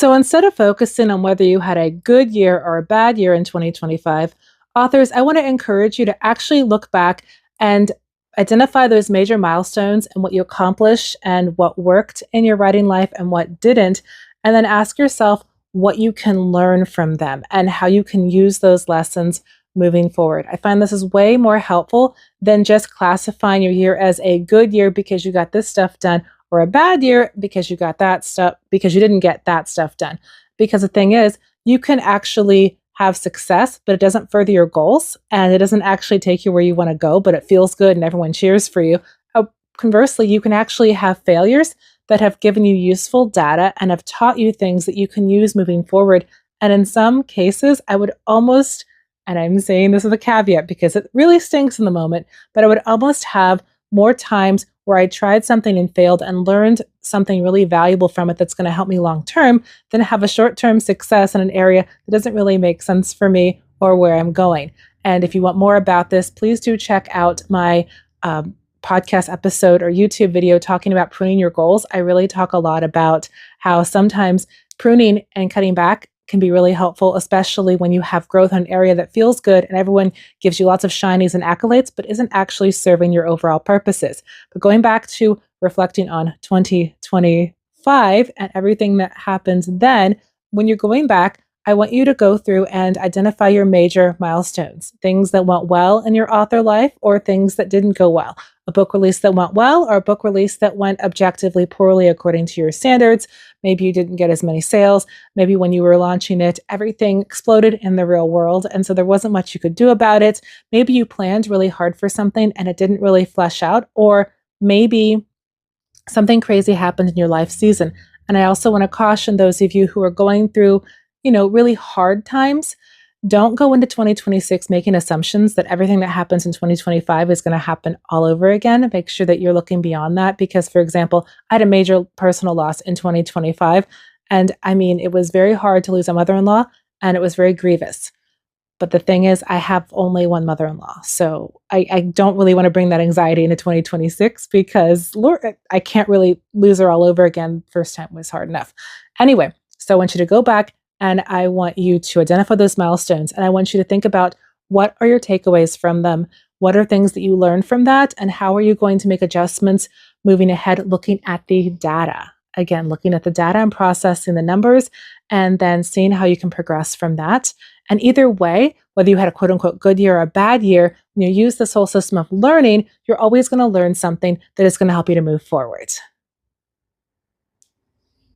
So instead of focusing on whether you had a good year or a bad year in 2025, authors, I want to encourage you to actually look back and identify those major milestones and what you accomplished and what worked in your writing life and what didn't. And then ask yourself what you can learn from them and how you can use those lessons moving forward. I find this is way more helpful than just classifying your year as a good year because you got this stuff done or a bad year because you got that stuff because you didn't get that stuff done. Because the thing is, you can actually have success, but it doesn't further your goals and it doesn't actually take you where you want to go, but it feels good and everyone cheers for you. Conversely, you can actually have failures that have given you useful data and have taught you things that you can use moving forward. And in some cases, I would almost, and I'm saying this with a caveat because it really stinks in the moment, but I would almost have more times where I tried something and failed and learned something really valuable from it that's going to help me long term than have a short term success in an area that doesn't really make sense for me or where I'm going. And if you want more about this, please do check out my podcast episode or YouTube video talking about pruning your goals. I really talk a lot about how sometimes pruning and cutting back can be really helpful, especially when you have growth in an area that feels good and everyone gives you lots of shinies and accolades, but isn't actually serving your overall purposes. But going back to reflecting on 2025 and everything that happens then, when you're going back, I want you to go through and identify your major milestones, things that went well in your author life or things that didn't go well. A book release that went well or a book release that went objectively poorly according to your standards. Maybe you didn't get as many sales. Maybe when you were launching it, everything exploded in the real world. And so there wasn't much you could do about it. Maybe you planned really hard for something and it didn't really flesh out. Or maybe something crazy happened in your life season. And I also want to caution those of you who are going through really hard times. Don't go into 2026 making assumptions that everything that happens in 2025 is going to happen all over again. Make sure that you're looking beyond that because, for example, I had a major personal loss in 2025. And I mean, it was very hard to lose a mother-in-law and it was very grievous. But the thing is, I have only one mother-in-law. So I don't really want to bring that anxiety into 2026 because Lord, I can't really lose her all over again. First time was hard enough. Anyway, so I want you to go back and I want you to identify those milestones. And I want you to think about what are your takeaways from them? What are things that you learned from that? And how are you going to make adjustments moving ahead, looking at the data? Again, looking at the data and processing the numbers and then seeing how you can progress from that. And either way, whether you had a quote unquote good year or a bad year, when you use this whole system of learning, you're always going to learn something that is going to help you to move forward.